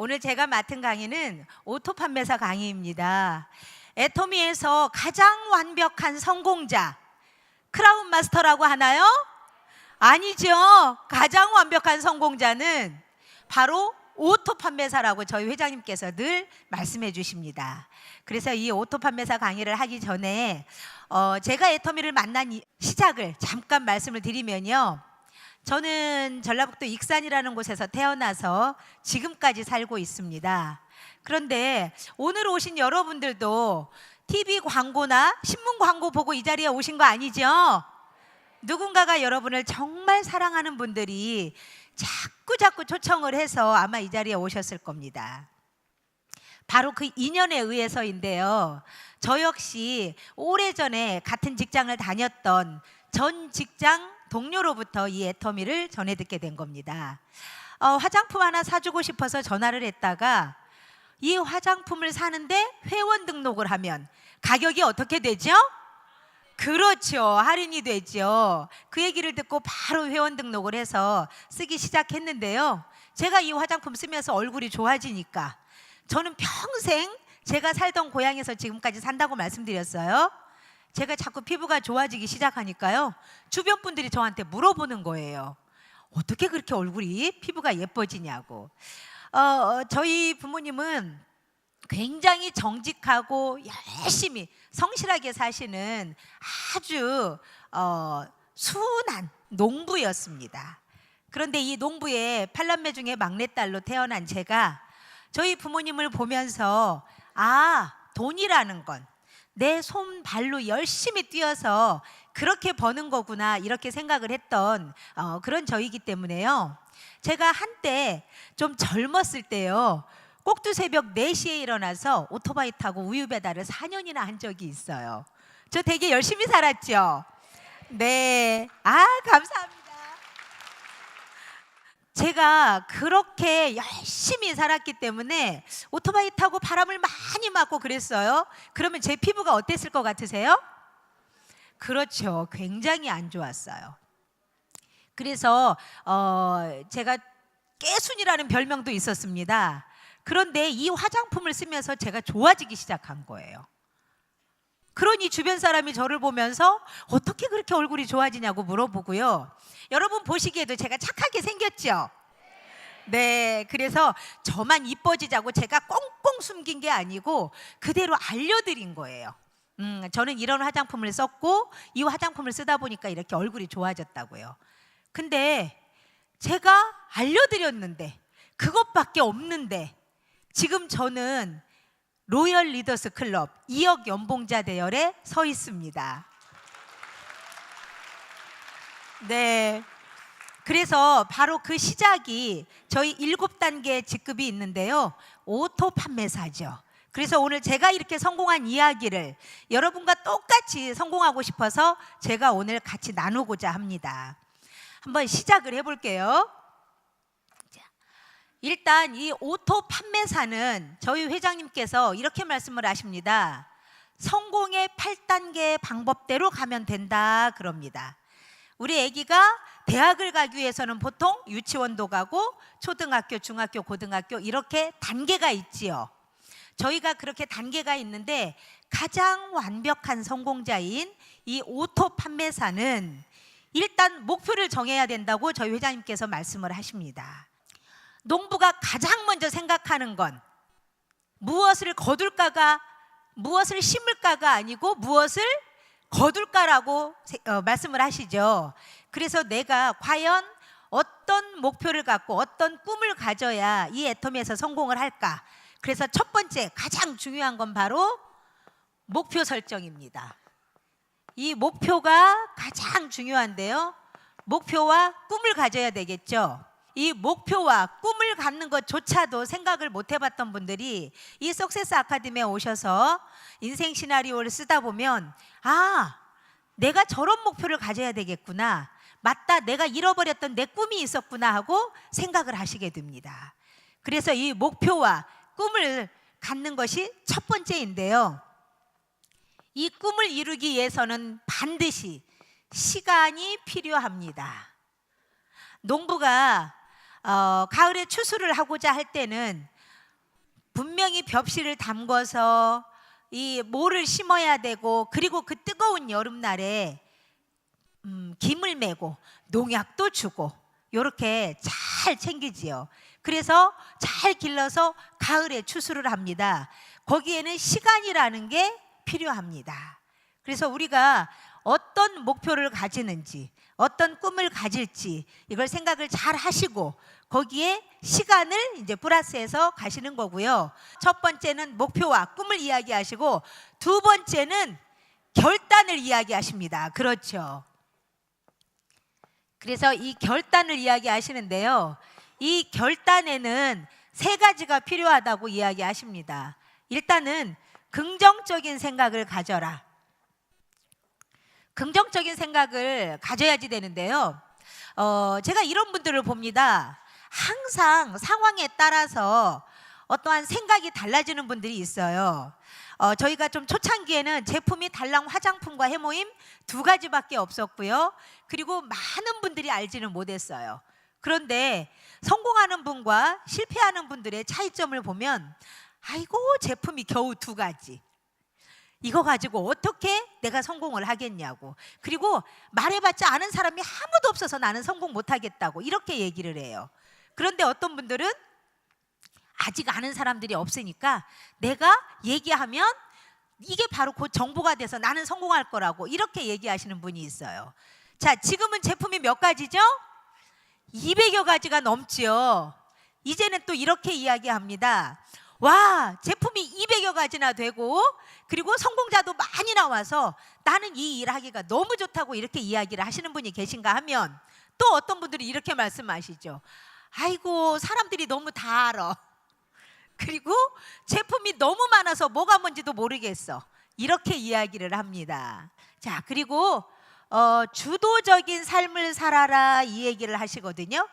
오늘 제가 맡은 강의는 오토 판매사 강의입니다. 애터미에서 가장 완벽한 성공자, 크라운 마스터라고 하나요? 아니죠. 가장 완벽한 성공자는 바로 오토 판매사라고 저희 회장님께서 늘 말씀해 주십니다. 그래서 이 오토 판매사 강의를 하기 전에 제가 애터미를 만난 시작을 잠깐 말씀을 드리면요. 저는 전라북도 익산이라는 곳에서 태어나서 지금까지 살고 있습니다. 그런데 오늘 오신 여러분들도 TV 광고나 신문 광고 보고 이 자리에 오신 거 아니죠? 누군가가 여러분을 정말 사랑하는 분들이 자꾸 초청을 해서 아마 이 자리에 오셨을 겁니다. 바로 그 인연에 의해서인데요. 저 역시 오래전에 같은 직장을 다녔던 전 직장 동료로부터 이 애터미를 전해 듣게 된 겁니다. 화장품 하나 사주고 싶어서 전화를 했다가 이 화장품을 사는데 회원 등록을 하면 가격이 어떻게 되죠? 그렇죠. 할인이 되죠. 그 얘기를 듣고 바로 회원 등록을 해서 쓰기 시작했는데요. 제가 이 화장품 쓰면서 얼굴이 좋아지니까 저는 평생 제가 살던 고향에서 지금까지 산다고 말씀드렸어요. 제가 자꾸 피부가 좋아지기 시작하니까요. 주변 분들이 저한테 물어보는 거예요. 어떻게 그렇게 얼굴이 피부가 예뻐지냐고. 저희 부모님은 굉장히 정직하고 열심히 성실하게 사시는 아주 순한 농부였습니다. 그런데 이 농부의 8남매 중에 막내딸로 태어난 제가 저희 부모님을 보면서 돈이라는 건 내 손발로 열심히 뛰어서 그렇게 버는 거구나 이렇게 생각을 했던 그런 저이기 때문에요. 제가 한때 좀 젊었을 때요. 꼭두 새벽 4시에 일어나서 오토바이 타고 우유 배달을 4년이나 한 적이 있어요. 저 되게 열심히 살았죠? 네. 감사합니다. 제가 그렇게 열심히 살았기 때문에 오토바이 타고 바람을 많이 맞고 그랬어요. 그러면 제 피부가 어땠을 것 같으세요? 그렇죠. 굉장히 안 좋았어요. 그래서 제가 깨순이라는 별명도 있었습니다. 그런데 이 화장품을 쓰면서 제가 좋아지기 시작한 거예요. 그러니 주변 사람이 저를 보면서 어떻게 그렇게 얼굴이 좋아지냐고 물어보고요. 여러분 보시기에도 제가 착하게 생겼죠? 네, 그래서 저만 이뻐지자고 제가 꽁꽁 숨긴 게 아니고 그대로 알려드린 거예요. 저는 이런 화장품을 썼고 이 화장품을 쓰다 보니까 이렇게 얼굴이 좋아졌다고요. 근데 제가 알려드렸는데 그것밖에 없는데 지금 저는 로열 리더스 클럽 2억 연봉자 대열에 서 있습니다. 네. 그래서 바로 그 시작이 저희 7단계 직급이 있는데요. 오토 판매사죠. 그래서 오늘 제가 이렇게 성공한 이야기를 여러분과 똑같이 성공하고 싶어서 제가 오늘 같이 나누고자 합니다. 한번 시작을 해볼게요. 일단 이 오토 판매사는 저희 회장님께서 이렇게 말씀을 하십니다. 성공의 8단계 방법대로 가면 된다 그럽니다. 우리 아기가 대학을 가기 위해서는 보통 유치원도 가고 초등학교, 중학교, 고등학교 이렇게 단계가 있지요. 저희가 그렇게 단계가 있는데 가장 완벽한 성공자인 이 오토 판매사는 일단 목표를 정해야 된다고 저희 회장님께서 말씀을 하십니다. 농부가 가장 먼저 생각하는 건 무엇을 거둘까가 무엇을 심을까가 아니고 무엇을 거둘까라고 말씀을 하시죠. 그래서 내가 과연 어떤 목표를 갖고 어떤 꿈을 가져야 이 애터미에서 성공을 할까? 그래서 첫 번째 가장 중요한 건 바로 목표 설정입니다. 이 목표가 가장 중요한데요. 목표와 꿈을 가져야 되겠죠. 이 목표와 꿈을 갖는 것조차도 생각을 못 해봤던 분들이 이 석세스 아카데미에 오셔서 인생 시나리오를 쓰다 보면 내가 저런 목표를 가져야 되겠구나. 맞다, 내가 잃어버렸던 내 꿈이 있었구나 하고 생각을 하시게 됩니다. 그래서 이 목표와 꿈을 갖는 것이 첫 번째인데요. 이 꿈을 이루기 위해서는 반드시 시간이 필요합니다. 농부가 가을에 추수를 하고자 할 때는 분명히 벽실을 담궈서 이 모를 심어야 되고, 그리고 그 뜨거운 여름날에 김을 메고 농약도 주고 이렇게 잘 챙기지요. 그래서 잘 길러서 가을에 추수를 합니다. 거기에는 시간이라는 게 필요합니다. 그래서 우리가 어떤 목표를 가지는지, 어떤 꿈을 가질지 이걸 생각을 잘 하시고 거기에 시간을 이제 플러스해서 가시는 거고요. 첫 번째는 목표와 꿈을 이야기하시고, 두 번째는 결단을 이야기하십니다. 그렇죠. 그래서 이 결단을 이야기하시는데요. 이 결단에는 세 가지가 필요하다고 이야기하십니다. 일단은 긍정적인 생각을 가져라. 긍정적인 생각을 가져야지 되는데요. 제가 이런 분들을 봅니다. 항상 상황에 따라서 어떠한 생각이 달라지는 분들이 있어요. 저희가 좀 초창기에는 제품이 달랑 화장품과 해모임 두 가지밖에 없었고요. 그리고 많은 분들이 알지는 못했어요. 그런데 성공하는 분과 실패하는 분들의 차이점을 보면, 아이고 제품이 겨우 두 가지, 이거 가지고 어떻게 내가 성공을 하겠냐고, 그리고 말해봤자 아는 사람이 아무도 없어서 나는 성공 못하겠다고 이렇게 얘기를 해요. 그런데 어떤 분들은 아직 아는 사람들이 없으니까 내가 얘기하면 이게 바로 곧 정보가 돼서 나는 성공할 거라고 이렇게 얘기하시는 분이 있어요. 자, 지금은 제품이 몇 가지죠? 200여 가지가 넘지요. 이제는 또 이렇게 이야기합니다. 와, 제품이 200여 가지나 되고, 그리고 성공자도 많이 나와서 나는 이 일하기가 너무 좋다고 이렇게 이야기를 하시는 분이 계신가 하면, 또 어떤 분들이 이렇게 말씀하시죠. 아이고 사람들이 너무 다 알아. 그리고 제품이 너무 많아서 뭐가 뭔지도 모르겠어. 이렇게 이야기를 합니다. 자, 그리고 주도적인 삶을 살아라 이 얘기를 하시거든요.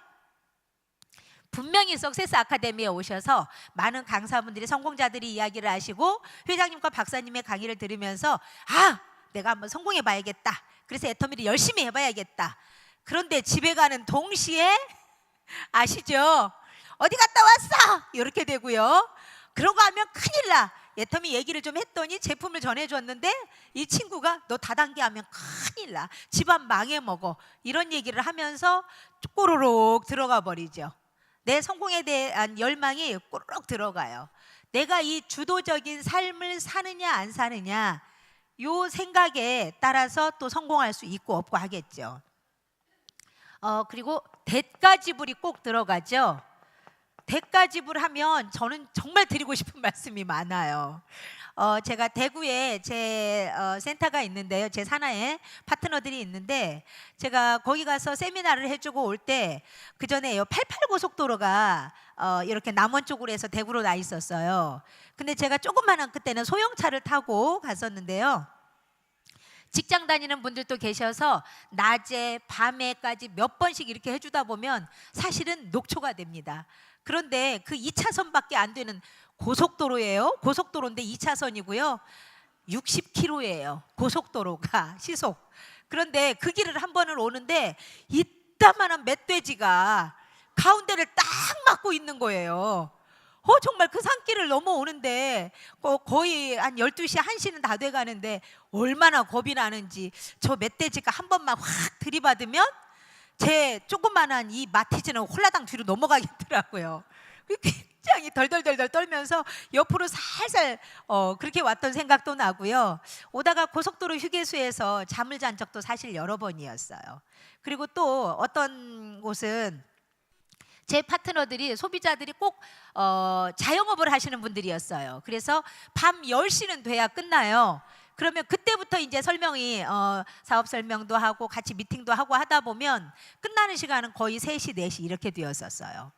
분명히 석세스 아카데미에 오셔서 많은 강사분들이, 성공자들이 이야기를 하시고 회장님과 박사님의 강의를 들으면서 내가 한번 성공해 봐야겠다. 그래서 애터미를 열심히 해봐야겠다. 그런데 집에 가는 동시에 아시죠? 어디 갔다 왔어? 이렇게 되고요. 그러고 하면 큰일 나. 애터미 얘기를 좀 했더니 제품을 전해줬는데 이 친구가 너 다단계 하면 큰일 나. 집안 망해먹어. 이런 얘기를 하면서 꼬르륵 들어가 버리죠. 내 성공에 대한 열망이 꼬르륵 들어가요. 내가 이 주도적인 삶을 사느냐 안 사느냐, 요 생각에 따라서 또 성공할 수 있고 없고 하겠죠. 그리고 대가지불이 꼭 들어가죠. 대가지불 하면 저는 정말 드리고 싶은 말씀이 많아요. 제가 대구에 제 센터가 있는데요. 제 산하에 파트너들이 있는데, 제가 거기 가서 세미나를 해주고 올 때 그 전에 88고속도로가 이렇게 남원 쪽으로 해서 대구로 나 있었어요. 근데 제가 조그마한 그때는 소형차를 타고 갔었는데요. 직장 다니는 분들도 계셔서 낮에 밤에까지 몇 번씩 이렇게 해주다 보면 사실은 녹초가 됩니다. 그런데 그 2차선밖에 안 되는 고속도로예요. 고속도로인데 2차선이고요. 60km예요. 고속도로가 시속. 그런데 그 길을 한 번을 오는데 이따만한 멧돼지가 가운데를 딱 막고 있는 거예요. 정말 그 산길을 넘어오는데 거의 한 12시, 1시는 다 돼가는데 얼마나 겁이 나는지, 저 멧돼지가 한 번만 확 들이받으면 제 조그만한 이 마티즈는 홀라당 뒤로 넘어가겠더라고요. 굉장히 덜덜덜덜 떨면서 옆으로 살살 그렇게 왔던 생각도 나고요. 오다가 고속도로 휴게소에서 잠을 잔 적도 사실 여러 번이었어요. 그리고 또 어떤 곳은 제 파트너들이, 소비자들이 꼭 자영업을 하시는 분들이었어요. 그래서 밤 10시는 돼야 끝나요. 그러면 그때부터 이제 설명이 사업 설명도 하고 같이 미팅도 하고 하다 보면 끝나는 시간은 거의 3시, 4시 이렇게 되었었어요.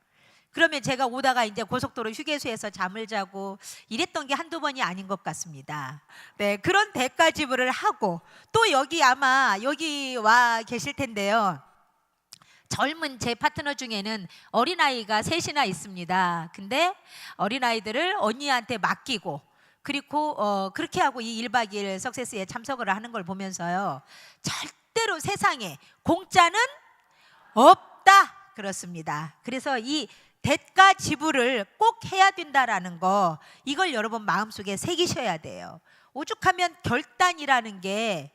그러면 제가 오다가 이제 고속도로 휴게소에서 잠을 자고 이랬던 게 한두 번이 아닌 것 같습니다. 네, 그런 대가지불을 하고, 또 여기 아마 여기 와 계실 텐데요. 젊은 제 파트너 중에는 어린아이가 3이나 있습니다. 근데 어린아이들을 언니한테 맡기고, 그리고 그렇게 하고 이 1박 2일 석세스에 참석을 하는 걸 보면서요, 절대로 세상에 공짜는 없다, 그렇습니다. 그래서 이 대가 지불을 꼭 해야 된다라는 거, 이걸 여러분 마음속에 새기셔야 돼요. 오죽하면 결단이라는 게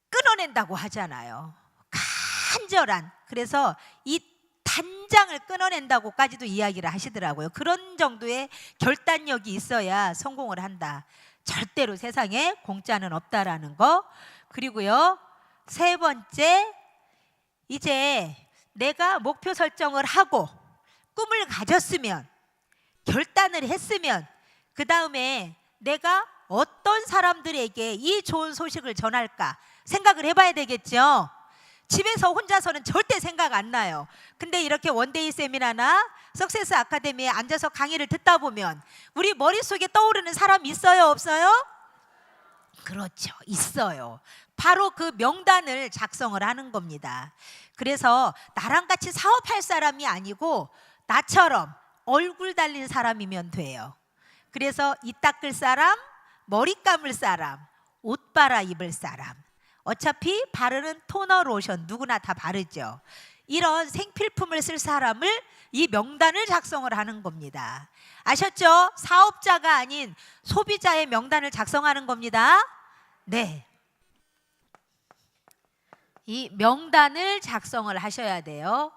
끊어낸다고 하잖아요. 간절한, 그래서 이 단장을 끊어낸다고까지도 이야기를 하시더라고요. 그런 정도의 결단력이 있어야 성공을 한다. 절대로 세상에 공짜는 없다라는 거. 그리고요, 세 번째, 이제 내가 목표 설정을 하고 꿈을 가졌으면, 결단을 했으면, 그 다음에 내가 어떤 사람들에게 이 좋은 소식을 전할까 생각을 해봐야 되겠죠. 집에서 혼자서는 절대 생각 안 나요. 근데 이렇게 원데이 세미나나 석세스 아카데미에 앉아서 강의를 듣다 보면 우리 머릿속에 떠오르는 사람 있어요, 없어요? 그렇죠, 있어요. 바로 그 명단을 작성을 하는 겁니다. 그래서 나랑 같이 사업할 사람이 아니고 나처럼 얼굴 달린 사람이면 돼요. 그래서 이 닦을 사람, 머리 감을 사람, 옷 갈아입을 사람, 어차피 바르는 토너, 로션 누구나 다 바르죠. 이런 생필품을 쓸 사람을, 이 명단을 작성을 하는 겁니다. 아셨죠? 사업자가 아닌 소비자의 명단을 작성하는 겁니다. 네, 이 명단을 작성을 하셔야 돼요.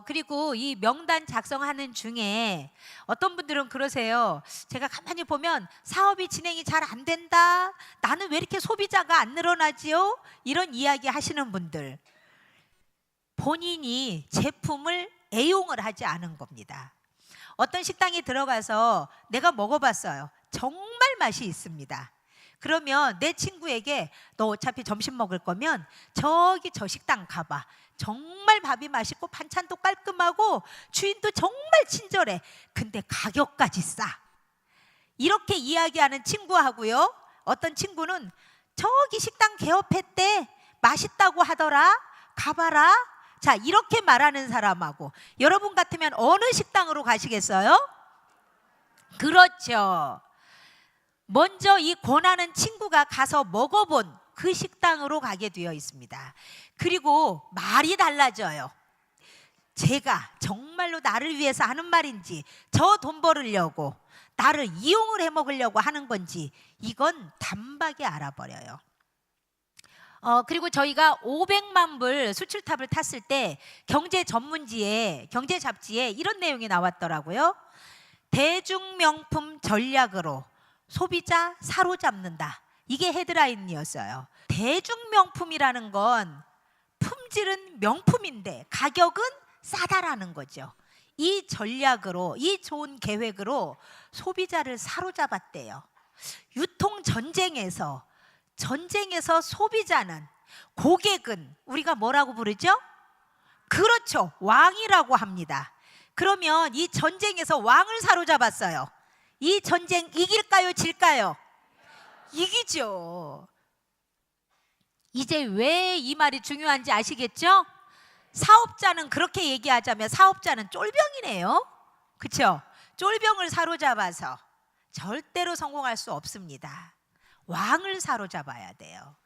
그리고 이 명단 작성하는 중에 어떤 분들은 그러세요. 제가 가만히 보면 사업이 진행이 잘 안 된다, 나는 왜 이렇게 소비자가 안 늘어나지요? 이런 이야기 하시는 분들, 본인이 제품을 애용을 하지 않은 겁니다. 어떤 식당에 들어가서 내가 먹어봤어요. 정말 맛이 있습니다. 그러면 내 친구에게 너 어차피 점심 먹을 거면 저기 저 식당 가봐. 정말 밥이 맛있고 반찬도 깔끔하고 주인도 정말 친절해. 근데 가격까지 싸. 이렇게 이야기하는 친구하고요, 어떤 친구는 저기 식당 개업했대, 맛있다고 하더라, 가봐라. 자, 이렇게 말하는 사람하고, 여러분 같으면 어느 식당으로 가시겠어요? 그렇죠. 먼저 이 권하는 친구가 가서 먹어본 그 식당으로 가게 되어 있습니다. 그리고 말이 달라져요. 제가 정말로 나를 위해서 하는 말인지, 저 돈 벌으려고, 나를 이용을 해 먹으려고 하는 건지, 이건 단박에 알아버려요. 그리고 저희가 500만 불 수출탑을 탔을 때 경제 전문지에, 경제 잡지에 이런 내용이 나왔더라고요. 대중명품 전략으로 소비자 사로잡는다. 이게 헤드라인이었어요. 대중명품이라는 건 품질은 명품인데 가격은 싸다라는 거죠. 이 전략으로, 이 좋은 계획으로 소비자를 사로잡았대요. 유통 전쟁에서 소비자는, 고객은 우리가 뭐라고 부르죠? 그렇죠, 왕이라고 합니다. 그러면 이 전쟁에서 왕을 사로잡았어요. 이 전쟁 이길까요, 질까요? 이기죠. 이제 왜 이 말이 중요한지 아시겠죠? 사업자는, 그렇게 얘기하자면 사업자는 쫄병이네요. 그렇죠? 쫄병을 사로잡아서 절대로 성공할 수 없습니다. 왕을 사로잡아야 돼요.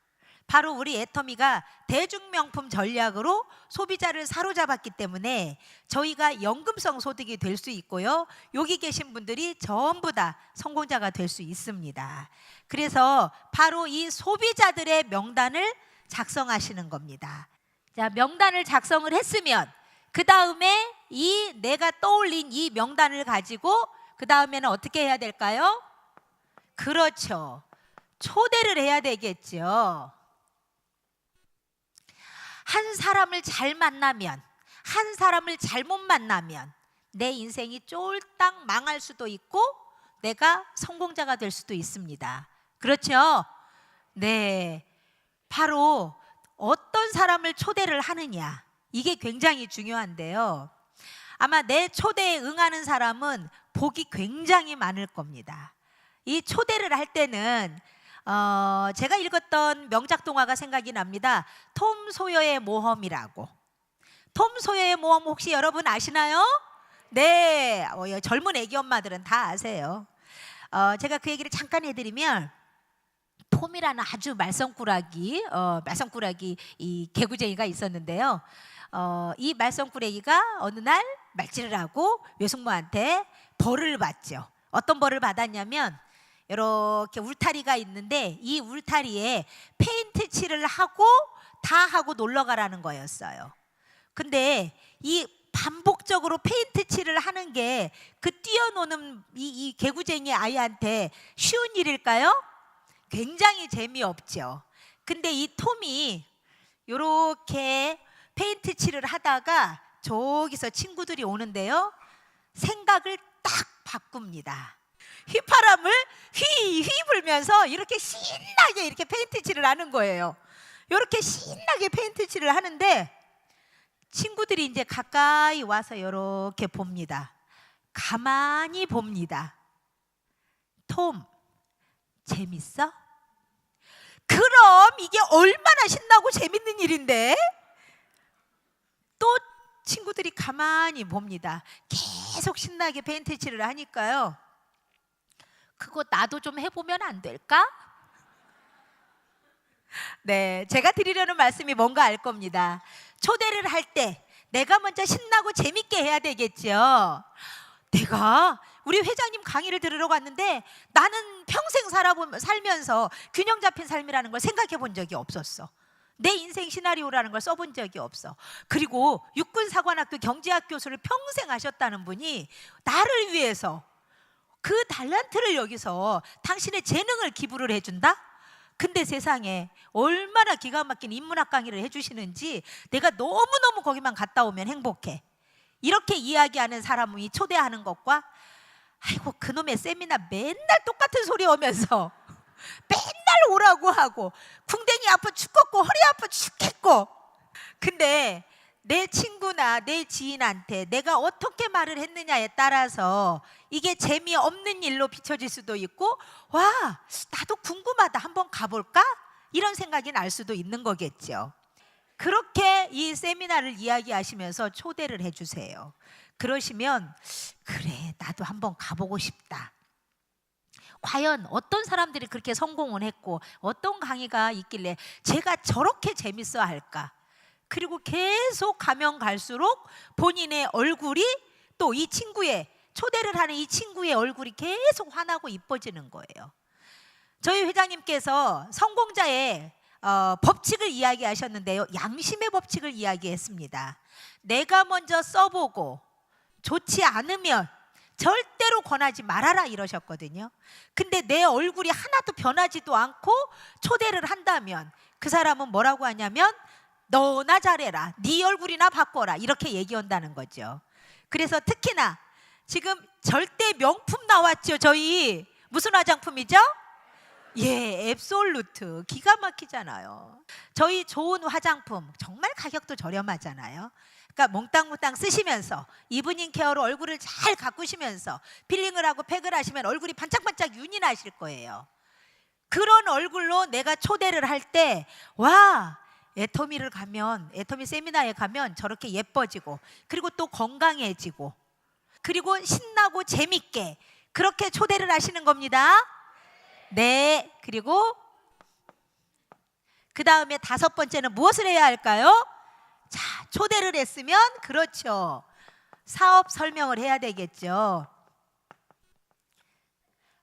바로 우리 애터미가 대중명품 전략으로 소비자를 사로잡았기 때문에 저희가 연금성 소득이 될 수 있고요, 여기 계신 분들이 전부 다 성공자가 될 수 있습니다. 그래서 바로 이 소비자들의 명단을 작성하시는 겁니다. 자, 명단을 작성을 했으면 그 다음에 이 내가 떠올린 이 명단을 가지고 그 다음에는 어떻게 해야 될까요? 그렇죠, 초대를 해야 되겠죠. 한 사람을 잘 만나면, 한 사람을 잘못 만나면 내 인생이 쫄딱 망할 수도 있고 내가 성공자가 될 수도 있습니다. 그렇죠? 네, 바로 어떤 사람을 초대를 하느냐, 이게 굉장히 중요한데요. 아마 내 초대에 응하는 사람은 복이 굉장히 많을 겁니다. 이 초대를 할 때는 제가 읽었던 명작 동화가 생각이 납니다. 톰 소여의 모험이라고. 톰 소여의 모험 혹시 여러분 아시나요? 네, 젊은 애기 엄마들은 다 아세요. 제가 그 얘기를 잠깐 해드리면, 톰이라는 아주 말썽꾸러기 이 개구쟁이가 있었는데요. 이 말썽꾸러기가 어느 날 말질을 하고 외숙모한테 벌을 받죠. 어떤 벌을 받았냐면 이렇게 울타리가 있는데 이 울타리에 페인트 칠을 하고 다 하고 놀러 가라는 거였어요. 근데 이 반복적으로 페인트 칠을 하는 게 그 뛰어노는 이 개구쟁이 아이한테 쉬운 일일까요? 굉장히 재미없죠. 근데 이 톰이 이렇게 페인트 칠을 하다가 저기서 친구들이 오는데요, 생각을 딱 바꿉니다. 휘파람을 휘 불면서 이렇게 신나게 이렇게 페인트 칠을 하는 거예요. 이렇게 신나게 페인트 칠을 하는데 친구들이 이제 가까이 와서 이렇게 봅니다. 가만히 봅니다. 톰, 재밌어? 그럼 이게 얼마나 신나고 재밌는 일인데? 또 친구들이 가만히 봅니다. 계속 신나게 페인트 칠을 하니까요, 그거 나도 좀 해보면 안 될까? 네, 제가 드리려는 말씀이 뭔가 알 겁니다. 초대를 할 때 내가 먼저 신나고 재밌게 해야 되겠죠. 내가 우리 회장님 강의를 들으러 갔는데 나는 평생 살면서 균형 잡힌 삶이라는 걸 생각해 본 적이 없었어. 내 인생 시나리오라는 걸 써본 적이 없어. 그리고 육군사관학교 경제학 교수를 평생 하셨다는 분이 나를 위해서 그 달란트를 여기서 당신의 재능을 기부를 해준다? 근데 세상에 얼마나 기가 막힌 인문학 강의를 해주시는지 내가 너무너무 거기만 갔다 오면 행복해. 이렇게 이야기하는 사람이 초대하는 것과 아이고 그놈의 세미나 맨날 똑같은 소리 오면서 맨날 오라고 하고 궁뎅이 아파 죽겠고 허리 아파 죽겠고, 근데 내 친구나 내 지인한테 내가 어떻게 말을 했느냐에 따라서 이게 재미없는 일로 비춰질 수도 있고, 와 나도 궁금하다 한번 가볼까? 이런 생각이 날 수도 있는 거겠죠. 그렇게 이 세미나를 이야기하시면서 초대를 해주세요. 그러시면 그래 나도 한번 가보고 싶다. 과연 어떤 사람들이 그렇게 성공을 했고 어떤 강의가 있길래 제가 저렇게 재밌어 할까? 그리고 계속 가면 갈수록 본인의 얼굴이 또 이 친구의 초대를 하는 이 친구의 얼굴이 계속 환하고 이뻐지는 거예요. 저희 회장님께서 성공자의 법칙을 이야기하셨는데요, 양심의 법칙을 이야기했습니다. 내가 먼저 써보고 좋지 않으면 절대로 권하지 말아라 이러셨거든요. 근데 내 얼굴이 하나도 변하지도 않고 초대를 한다면 그 사람은 뭐라고 하냐면 너나 잘해라, 네 얼굴이나 바꿔라 이렇게 얘기한다는 거죠. 그래서 특히나 지금 절대 명품 나왔죠. 저희 무슨 화장품이죠? 예, 앱솔루트. 기가 막히잖아요. 저희 좋은 화장품 정말 가격도 저렴하잖아요. 그러니까 몽땅몽땅 쓰시면서 이브닝 케어로 얼굴을 잘 가꾸시면서 필링을 하고 팩을 하시면 얼굴이 반짝반짝 윤이 나실 거예요. 그런 얼굴로 내가 초대를 할 때 와, 애터미를 가면, 애터미 세미나에 가면 저렇게 예뻐지고 그리고 또 건강해지고 그리고 신나고 재밌게 그렇게 초대를 하시는 겁니다. 네, 그리고 그 다음에 5번째는 무엇을 해야 할까요? 자, 초대를 했으면 그렇죠, 사업 설명을 해야 되겠죠.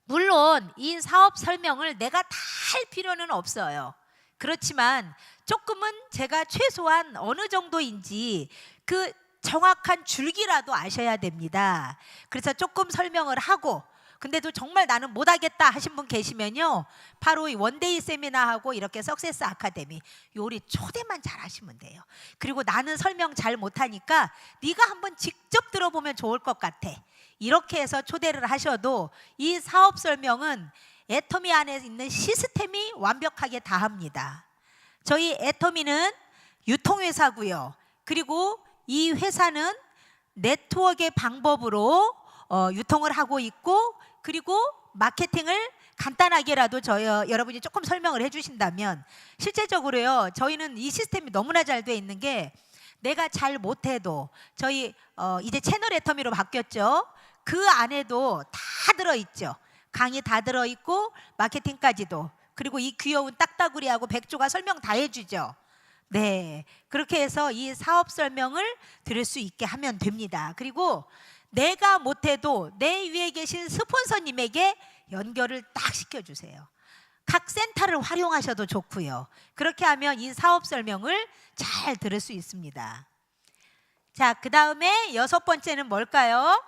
물론 이 사업 설명을 내가 다 할 필요는 없어요. 그렇지만 조금은 제가 최소한 어느 정도인지 그 정확한 줄기라도 아셔야 됩니다. 그래서 조금 설명을 하고, 근데도 정말 나는 못하겠다 하신 분 계시면요, 바로 이 원데이 세미나하고 이렇게 석세스 아카데미 요리 초대만 잘 하시면 돼요. 그리고 나는 설명 잘 못하니까 네가 한번 직접 들어보면 좋을 것 같아, 이렇게 해서 초대를 하셔도 이 사업 설명은 애터미 안에 있는 시스템이 완벽하게 다 합니다. 저희 애터미는 유통회사고요. 그리고 이 회사는 네트워크의 방법으로 유통을 하고 있고, 그리고 마케팅을 간단하게라도 여러분이 조금 설명을 해주신다면, 실제적으로요 저희는 이 시스템이 너무나 잘 돼 있는 게 내가 잘 못해도 저희 이제 채널 애터미로 바뀌었죠. 그 안에도 다 들어있죠. 강의 다 들어있고 마케팅까지도, 그리고 이 귀여운 딱따구리하고 백조가 설명 다 해주죠. 네, 그렇게 해서 이 사업 설명을 들을 수 있게 하면 됩니다. 그리고 내가 못해도 내 위에 계신 스폰서님에게 연결을 딱 시켜주세요. 각 센터를 활용하셔도 좋고요. 그렇게 하면 이 사업 설명을 잘 들을 수 있습니다. 자, 그 다음에 6번째는 뭘까요?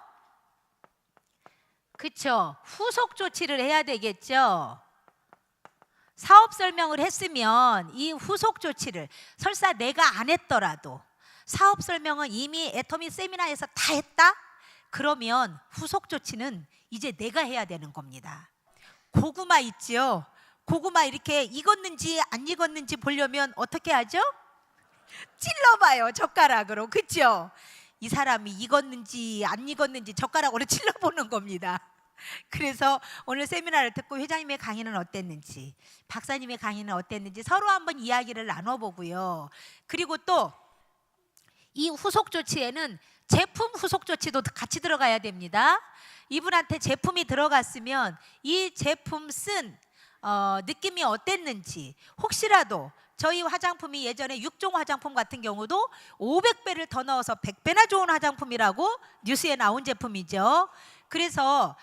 그쵸, 후속 조치를 해야 되겠죠. 사업 설명을 했으면 이 후속 조치를, 설사 내가 안 했더라도 사업 설명은 이미 애터미 세미나에서 다 했다? 그러면 후속 조치는 이제 내가 해야 되는 겁니다. 고구마 있죠? 고구마 이렇게 익었는지 안 익었는지 보려면 어떻게 하죠? 찔러봐요, 젓가락으로. 그렇죠? 이 사람이 익었는지 안 익었는지 젓가락으로 찔러보는 겁니다. 그래서 오늘 세미나를 듣고 회장님의 강의는 어땠는지, 박사님의 강의는 어땠는지 서로 한번 이야기를 나눠보고요. 그리고 또 이 후속 조치에는 제품 후속 조치도 같이 들어가야 됩니다. 이분한테 제품이 들어갔으면 이 제품 쓴 느낌이 어땠는지, 혹시라도 저희 화장품이 예전에 6종 화장품 같은 경우도 500배를 더 넣어서 100배나 좋은 화장품이라고 뉴스에 나온 제품이죠. 그래서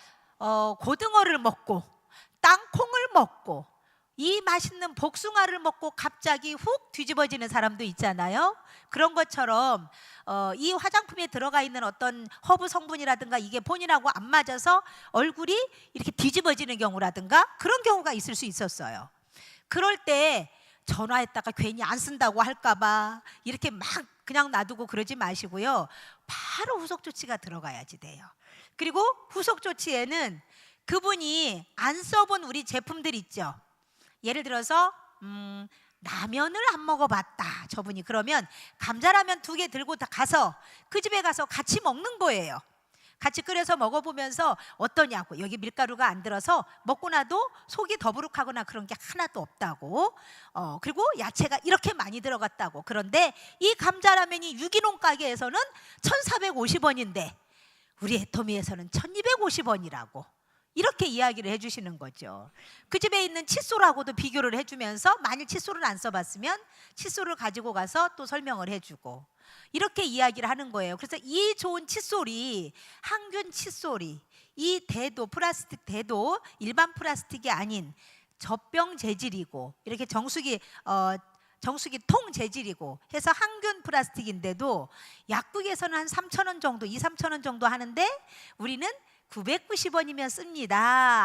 고등어를 먹고 땅콩을 먹고 이 맛있는 복숭아를 먹고 갑자기 훅 뒤집어지는 사람도 있잖아요. 그런 것처럼 이 화장품에 들어가 있는 어떤 허브 성분이라든가 이게 본인하고 안 맞아서 얼굴이 이렇게 뒤집어지는 경우라든가 그런 경우가 있을 수 있었어요. 그럴 때 전화했다가 괜히 안 쓴다고 할까봐 이렇게 막 그냥 놔두고 그러지 마시고요. 바로 후속 조치가 들어가야지 돼요. 그리고 후속 조치에는 그분이 안 써본 우리 제품들 있죠. 예를 들어서 라면을 안 먹어봤다, 저분이. 그러면 감자라면 2개 들고 다 가서 그 집에 가서 같이 먹는 거예요. 같이 끓여서 먹어보면서 어떠냐고. 여기 밀가루가 안 들어서 먹고 나도 속이 더부룩하거나 그런 게 하나도 없다고. 그리고 야채가 이렇게 많이 들어갔다고. 그런데 이 감자라면이 유기농 가게에서는 1,450원인데 우리 애터미에서는 1,250원이라고. 이렇게 이야기를 해주시는 거죠. 그 집에 있는 칫솔하고도 비교를 해주면서 만일 칫솔을 안 써봤으면 칫솔을 가지고 가서 또 설명을 해주고 이렇게 이야기를 하는 거예요. 그래서 이 좋은 칫솔이 항균 칫솔이 이 대도, 플라스틱 대도 일반 플라스틱이 아닌 젖병 재질이고 이렇게 정수기 통 재질이고 해서 항균 플라스틱인데도 약국에서는 한 3,000원 정도, 2-3,000원 정도 하는데 우리는 990원이면 씁니다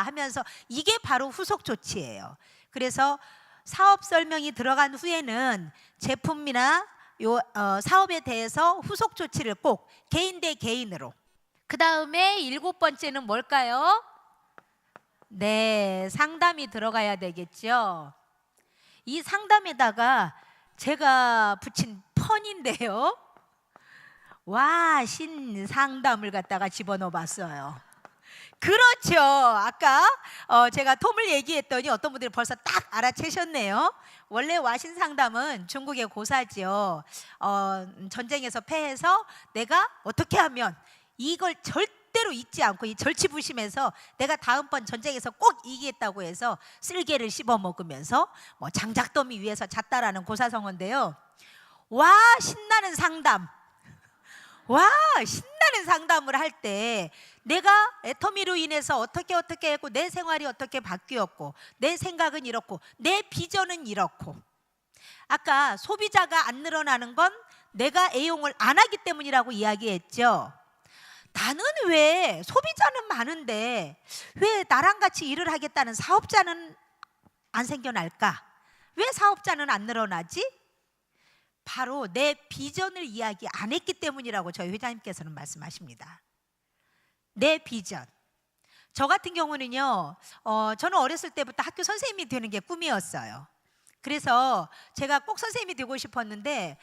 하면서 이게 바로 후속 조치예요. 그래서 사업 설명이 들어간 후에는 제품이나 사업에 대해서 후속 조치를 꼭 개인 대 개인으로. 그 다음에 7번째는 뭘까요? 네, 상담이 들어가야 되겠죠. 이 상담에다가 제가 붙인 펀인데요. 와, 신 상담을 갖다가 집어넣어 봤어요. 그렇죠. 아까 제가 톰을 얘기했더니 어떤 분들이 벌써 딱 알아채셨네요. 원래 와신 상담은 중국의 고사지요. 전쟁에서 패해서 내가 어떻게 하면 이걸 절대로 잊지 않고 이 절치부심해서 내가 다음번 전쟁에서 꼭 이기겠다고 해서 쓸개를 씹어 먹으면서 장작더미 위에서 잤다라는 고사성어인데요. 와, 신나는 상담. 와, 신나는 상담을 할 때 내가 애터미로 인해서 어떻게 했고 내 생활이 어떻게 바뀌었고 내 생각은 이렇고 내 비전은 이렇고. 아까 소비자가 안 늘어나는 건 내가 애용을 안 하기 때문이라고 이야기했죠. 나는 왜 소비자는 많은데 왜 나랑 같이 일을 하겠다는 사업자는 안 생겨날까? 왜 사업자는 안 늘어나지? 바로 내 비전을 이야기 안 했기 때문이라고 저희 회장님께서는 말씀하십니다. 내 비전. 저 같은 경우는요, 저는 어렸을 때부터 학교 선생님이 되는 게 꿈이었어요. 그래서 제가 꼭 선생님이 되고 싶었는데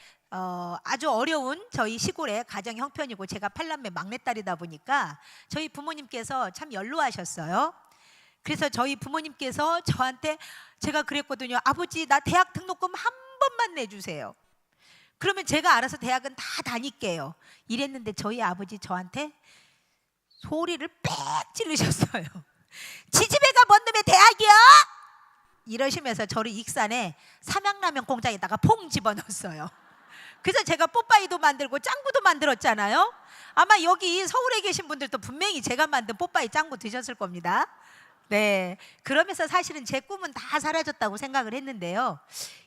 아주 어려운 저희 시골의 가정 형편이고 제가 8남매 막내딸이다 보니까 저희 부모님께서 참 연로하셨어요. 그래서 저희 부모님께서 저한테, 제가 그랬거든요. 아버지, 나 대학 등록금 한 번만 내주세요. 그러면 제가 알아서 대학은 다 다닐게요. 이랬는데 저희 아버지 저한테 소리를 빽 찌르셨어요. 지지배가 뭔 놈의 대학이야? 이러시면서 저를 익산에 삼양라면 공장에다가 퐁 집어넣었어요. 그래서 제가 뽀빠이도 만들고 짱구도 만들었잖아요. 아마 여기 서울에 계신 분들도 분명히 제가 만든 뽀빠이 짱구 드셨을 겁니다. 네, 그러면서 사실은 제 꿈은 다 사라졌다고 생각을 했는데요.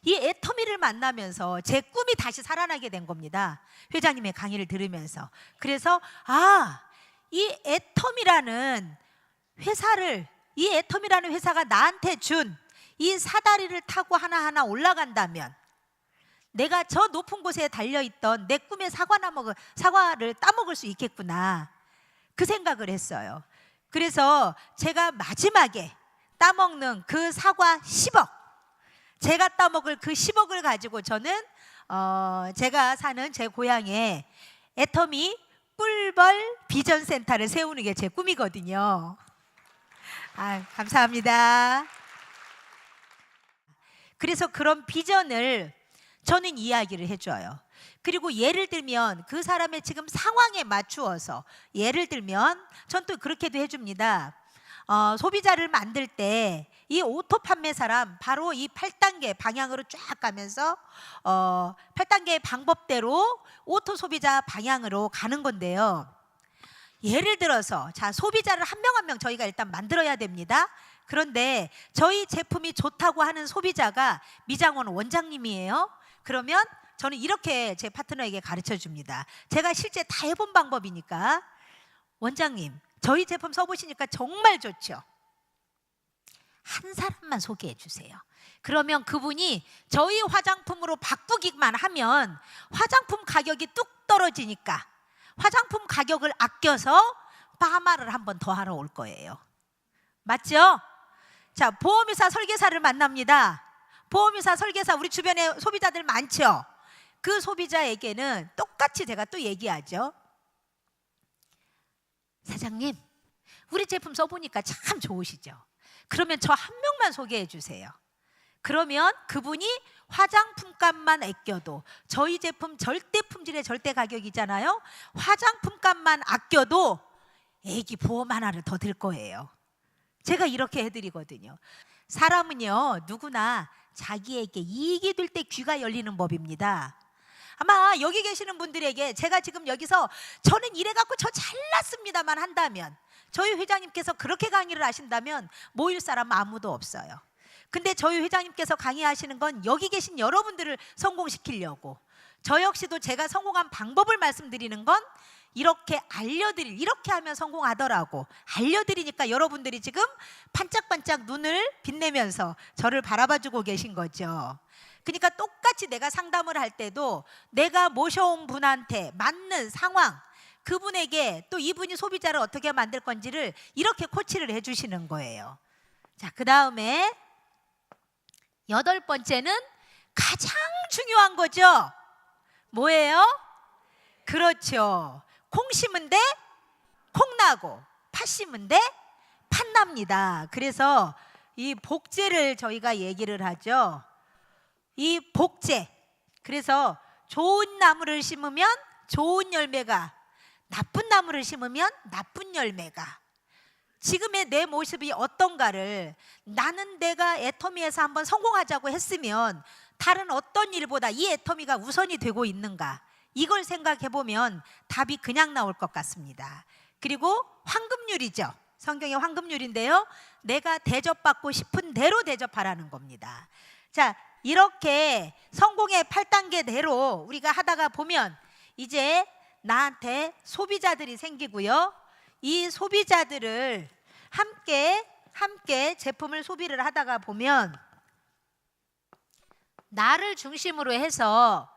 이 애터미를 만나면서 제 꿈이 다시 살아나게 된 겁니다. 회장님의 강의를 들으면서. 그래서 이 애터미라는 회사가 나한테 준 이 사다리를 타고 하나하나 올라간다면 내가 저 높은 곳에 달려있던 내 꿈의 사과를 따먹을 수 있겠구나, 그 생각을 했어요. 그래서 제가 마지막에 따먹는 그 사과 10억, 제가 따먹을 그 10억을 가지고 저는 제가 사는 제 고향에 애터미 꿀벌 비전센터를 세우는 게 제 꿈이거든요. 감사합니다. 그래서 그런 비전을 저는 이야기를 해줘요. 그리고 예를 들면 그 사람의 지금 상황에 맞추어서, 예를 들면 전 또 그렇게도 해줍니다. 소비자를 만들 때 이 오토 판매사람 바로 이 8단계 방향으로 쫙 가면서 8단계의 방법대로 오토 소비자 방향으로 가는 건데요. 예를 들어서 자, 소비자를 한 명 한 명 저희가 일단 만들어야 됩니다. 그런데 저희 제품이 좋다고 하는 소비자가 미장원 원장님이에요. 그러면 저는 이렇게 제 파트너에게 가르쳐 줍니다. 제가 실제 다 해본 방법이니까, 원장님 저희 제품 써보시니까 정말 좋죠. 한 사람만 소개해 주세요. 그러면 그분이 저희 화장품으로 바꾸기만 하면 화장품 가격이 뚝 떨어지니까 화장품 가격을 아껴서 파마를 한 번 더 하러 올 거예요. 맞죠? 자, 보험회사 설계사를 만납니다. 보험회사 설계사, 우리 주변에 소비자들 많죠? 그 소비자에게는 똑같이 제가 또 얘기하죠. 사장님, 우리 제품 써보니까 참 좋으시죠? 그러면 저 한 명만 소개해 주세요. 그러면 그분이 화장품 값만 아껴도, 저희 제품 절대 품질의 절대 가격이잖아요. 화장품 값만 아껴도 애기 보험 하나를 더 들 거예요. 제가 이렇게 해드리거든요. 사람은요, 누구나 자기에게 이익이 될 때 귀가 열리는 법입니다. 아마 여기 계시는 분들에게 제가 지금 여기서 저는 이래갖고 저 잘났습니다만 한다면, 저희 회장님께서 그렇게 강의를 하신다면 모일 사람 아무도 없어요. 근데 저희 회장님께서 강의하시는 건 여기 계신 여러분들을 성공시키려고, 저 역시도 제가 성공한 방법을 말씀드리는 건 이렇게 이렇게 하면 성공하더라고 알려드리니까 여러분들이 지금 반짝반짝 눈을 빛내면서 저를 바라봐주고 계신 거죠. 그러니까 똑같이 내가 상담을 할 때도 내가 모셔온 분한테 맞는 상황, 그분에게 또 이분이 소비자를 어떻게 만들 건지를 이렇게 코치를 해주시는 거예요. 자, 그 다음에 8번째는 가장 중요한 거죠. 뭐예요? 그렇죠. 콩 심은 데 콩나고, 팥 심은 데 팥납니다. 그래서 이 복제를 저희가 얘기를 하죠. 이 복제, 그래서 좋은 나무를 심으면 좋은 열매가, 나쁜 나무를 심으면 나쁜 열매가, 지금의 내 모습이 어떤가를, 나는 내가 애터미에서 한번 성공하자고 했으면 다른 어떤 일보다 이 애터미가 우선이 되고 있는가, 이걸 생각해 보면 답이 그냥 나올 것 같습니다. 그리고 황금률이죠. 성경의 황금률인데요, 내가 대접받고 싶은 대로 대접하라는 겁니다. 자, 이렇게 성공의 8단계대로 우리가 하다가 보면 이제 나한테 소비자들이 생기고요. 이 소비자들을 함께 제품을 소비를 하다가 보면 나를 중심으로 해서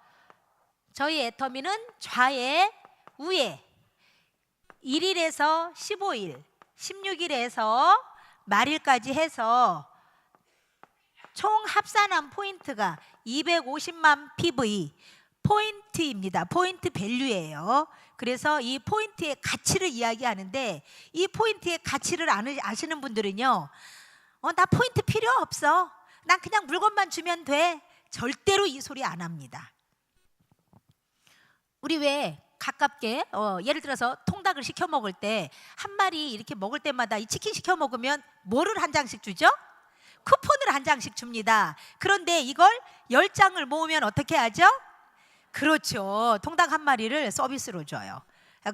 저희 애터미는 좌에 우에 1일에서 15일, 16일에서 말일까지 해서 총 합산한 포인트가 250만 PV 포인트입니다. 포인트 밸류예요. 그래서 이 포인트의 가치를 이야기하는데, 이 포인트의 가치를 아시는 분들은요, 나 포인트 필요 없어, 난 그냥 물건만 주면 돼, 절대로 이 소리 안 합니다. 우리 왜 가깝게 예를 들어서 통닭을 시켜 먹을 때 한 마리 이렇게 먹을 때마다 이 치킨 시켜 먹으면 뭐를 한 장씩 주죠? 쿠폰을 한 장씩 줍니다. 그런데 이걸 10장을 모으면 어떻게 하죠? 그렇죠. 통닭 한 마리를 서비스로 줘요.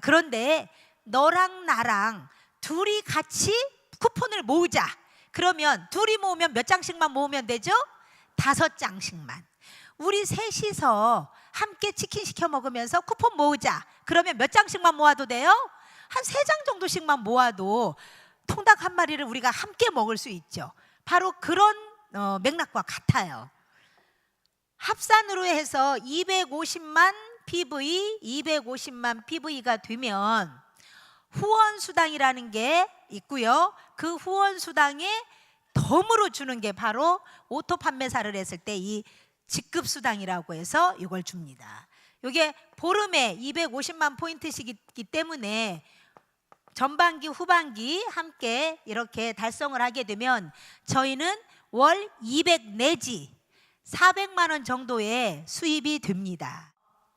그런데 너랑 나랑 둘이 같이 쿠폰을 모으자. 그러면 둘이 모으면 몇 장씩만 모으면 되죠? 5장씩만. 우리 셋이서 함께 치킨 시켜 먹으면서 쿠폰 모으자. 그러면 몇 장씩만 모아도 돼요? 한 3장 정도씩만 모아도 통닭 한 마리를 우리가 함께 먹을 수 있죠. 바로 그런 맥락과 같아요. 합산으로 해서 250만 PV가 되면 후원수당이라는 게 있고요. 그 후원수당에 덤으로 주는 게 바로 오토 판매사를 했을 때 이 직급수당이라고 해서 이걸 줍니다. 이게 보름에 250만 포인트씩이기 때문에 전반기 후반기 함께 이렇게 달성을 하게 되면 저희는 월 200 내지 400만 원 정도의 수입이 됩니다.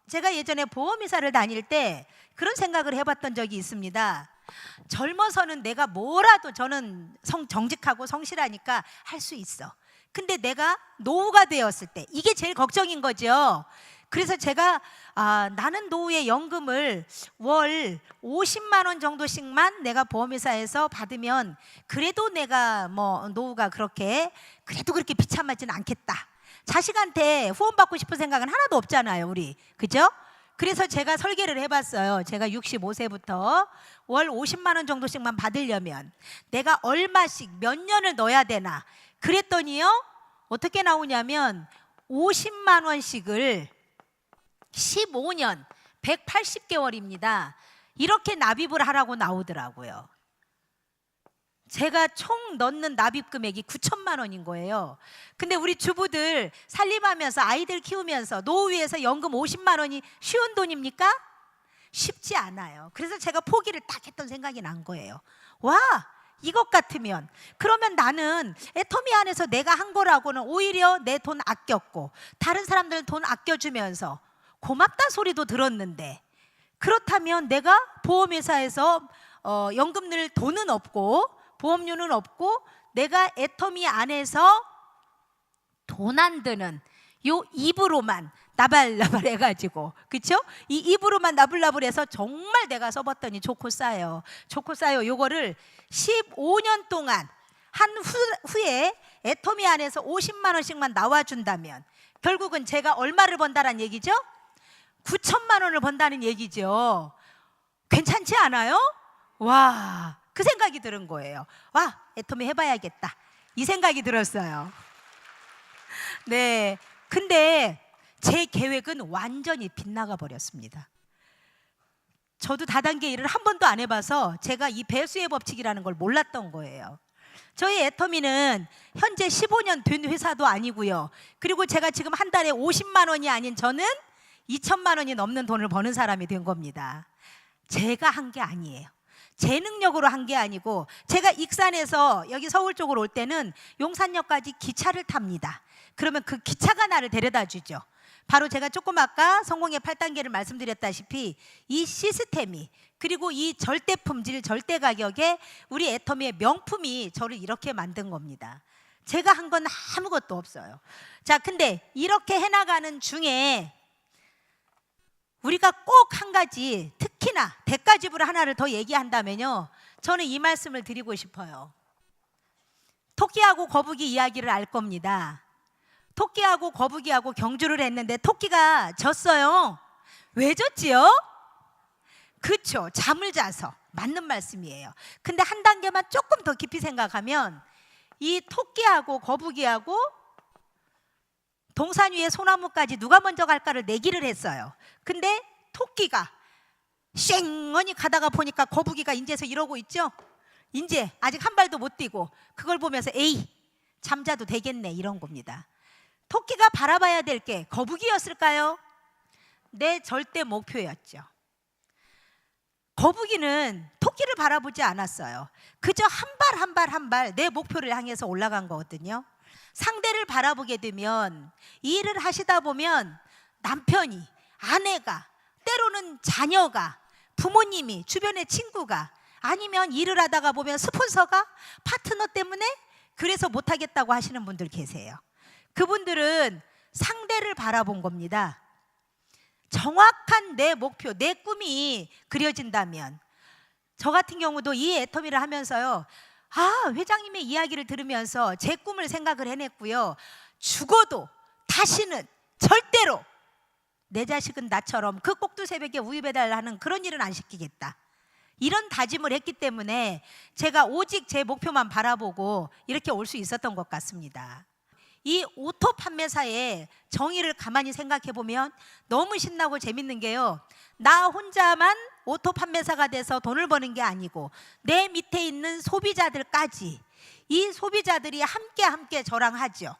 제가 예전에 보험회사를 다닐 때 그런 생각을 해봤던 적이 있습니다. 젊어서는 내가 뭐라도 저는 정직하고 성실하니까 할 수 있어. 근데 내가 노후가 되었을 때 이게 제일 걱정인 거죠. 그래서 제가 나는 노후에 연금을 월 50만 원 정도씩만 내가 보험회사에서 받으면 그래도 내가 뭐 노후가 그렇게 비참하지는 않겠다. 자식한테 후원받고 싶은 생각은 하나도 없잖아요, 우리. 그죠? 그래서 제가 설계를 해봤어요. 제가 65세부터 월 50만 원 정도씩만 받으려면 내가 얼마씩 몇 년을 넣어야 되나. 그랬더니요, 어떻게 나오냐면 50만 원씩을 15년 180개월입니다. 이렇게 납입을 하라고 나오더라고요. 제가 총 넣는 납입 금액이 9천만 원인 거예요. 근데 우리 주부들 살림하면서 아이들 키우면서 노후위에서 연금 50만 원이 쉬운 돈입니까? 쉽지 않아요. 그래서 제가 포기를 딱 했던 생각이 난 거예요. 와, 이것 같으면 그러면 나는 애터미 안에서 내가 한 거라고는 오히려 내 돈 아꼈고 다른 사람들 돈 아껴주면서 고맙다 소리도 들었는데, 그렇다면 내가 보험회사에서 연금 낼 돈은 없고 보험료는 없고 내가 애터미 안에서 돈 안 드는 요 입으로만 나발나발 해가지고, 그쵸? 이 입으로만 나불나불해서 정말 내가 써봤더니 좋고 싸요. 좋고 싸요. 요거를 15년 동안 한 후에 애터미 안에서 50만 원씩만 나와준다면 결국은 제가 얼마를 번다는 얘기죠? 9천만 원을 번다는 얘기죠. 괜찮지 않아요? 와, 그 생각이 드는 거예요. 와, 애터미 해봐야겠다, 이 생각이 들었어요. 네, 근데 제 계획은 완전히 빗나가 버렸습니다. 저도 다단계 일을 한 번도 안 해봐서 제가 이 배수의 법칙이라는 걸 몰랐던 거예요. 저희 애터미는 현재 15년 된 회사도 아니고요. 그리고 제가 지금 한 달에 50만 원이 아닌 저는 2천만 원이 넘는 돈을 버는 사람이 된 겁니다. 제가 한 게 아니에요. 제 능력으로 한 게 아니고, 제가 익산에서 여기 서울 쪽으로 올 때는 용산역까지 기차를 탑니다. 그러면 그 기차가 나를 데려다 주죠. 바로 제가 조금 아까 성공의 8단계를 말씀드렸다시피 이 시스템이, 그리고 이 절대 품질 절대 가격에 우리 애터미의 명품이 저를 이렇게 만든 겁니다. 제가 한 건 아무것도 없어요. 자, 근데 이렇게 해나가는 중에 우리가 꼭 한 가지, 특히나 대가지불 하나를 더 얘기한다면요, 저는 이 말씀을 드리고 싶어요. 토끼하고 거북이 이야기를 알 겁니다. 토끼하고 거북이하고 경주를 했는데 토끼가 졌어요. 왜 졌지요? 그렇죠, 잠을 자서. 맞는 말씀이에요. 근데 한 단계만 조금 더 깊이 생각하면 이 토끼하고 거북이하고 동산 위에 소나무까지 누가 먼저 갈까를 내기를 했어요. 근데 토끼가 쌩언이 가다가 보니까 거북이가 인제서 이러고 있죠. 인제 아직 한 발도 못 뛰고 그걸 보면서 에이, 잠자도 되겠네, 이런 겁니다. 토끼가 바라봐야 될 게 거북이였을까요? 내 절대 목표였죠. 거북이는 토끼를 바라보지 않았어요. 그저 한 발 내 목표를 향해서 올라간 거거든요. 상대를 바라보게 되면 일을 하시다 보면 남편이, 아내가, 때로는 자녀가, 부모님이, 주변의 친구가, 아니면 일을 하다가 보면 스폰서가, 파트너 때문에 그래서 못하겠다고 하시는 분들 계세요. 그분들은 상대를 바라본 겁니다. 정확한 내 목표, 내 꿈이 그려진다면, 저 같은 경우도 이 애터미를 하면서요, 회장님의 이야기를 들으면서 제 꿈을 생각을 해냈고요. 죽어도 다시는 절대로 내 자식은 나처럼 그 꼭두 새벽에 우유 배달하는 그런 일은 안 시키겠다, 이런 다짐을 했기 때문에 제가 오직 제 목표만 바라보고 이렇게 올 수 있었던 것 같습니다. 이 오토 판매사의 정의를 가만히 생각해 보면 너무 신나고 재밌는 게요, 나 혼자만 오토 판매사가 돼서 돈을 버는 게 아니고 내 밑에 있는 소비자들까지, 이 소비자들이 함께 저랑 하죠.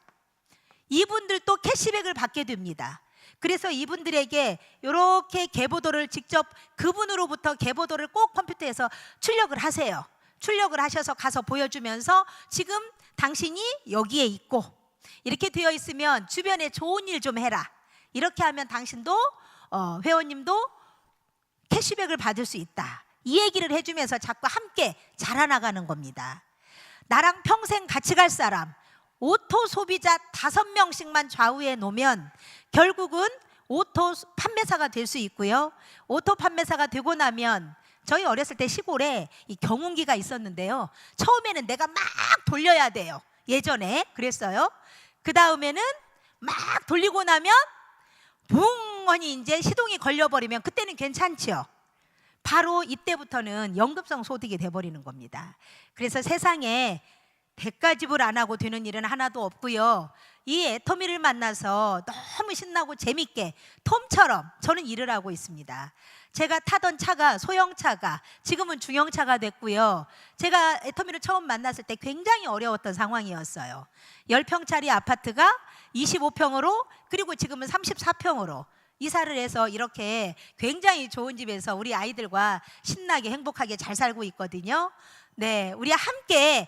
이분들도 캐시백을 받게 됩니다. 그래서 이분들에게 이렇게 계보도를 직접 그분으로부터 계보도를 꼭 컴퓨터에서 출력을 하세요. 출력을 하셔서 가서 보여주면서 지금 당신이 여기에 있고 이렇게 되어 있으면 주변에 좋은 일 좀 해라, 이렇게 하면 당신도 회원님도 캐시백을 받을 수 있다, 이 얘기를 해주면서 자꾸 함께 자라나가는 겁니다. 나랑 평생 같이 갈 사람, 오토 소비자 5명씩만 좌우에 놓으면 결국은 오토 판매사가 될 수 있고요. 오토 판매사가 되고 나면, 저희 어렸을 때 시골에 이 경운기가 있었는데요, 처음에는 내가 막 돌려야 돼요. 예전에 그랬어요. 그 다음에는 막 돌리고 나면 붕하니 이제 시동이 걸려버리면 그때는 괜찮죠. 바로 이때부터는 연금성 소득이 돼버리는 겁니다. 그래서 세상에 대가집을 안 하고 되는 일은 하나도 없고요. 이 애터미를 만나서 너무 신나고 재밌게 톰처럼 저는 일을 하고 있습니다. 제가 타던 차가 소형차가 지금은 중형차가 됐고요. 제가 애터미를 처음 만났을 때 굉장히 어려웠던 상황이었어요. 10평짜리 아파트가 25평으로, 그리고 지금은 34평으로 이사를 해서 이렇게 굉장히 좋은 집에서 우리 아이들과 신나게 행복하게 잘 살고 있거든요. 네, 우리 함께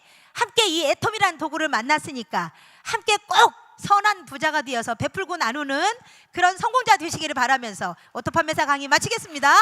이 애터미라는 도구를 만났으니까 함께 꼭 선한 부자가 되어서 베풀고 나누는 그런 성공자 되시기를 바라면서 오토 판매사 강의 마치겠습니다.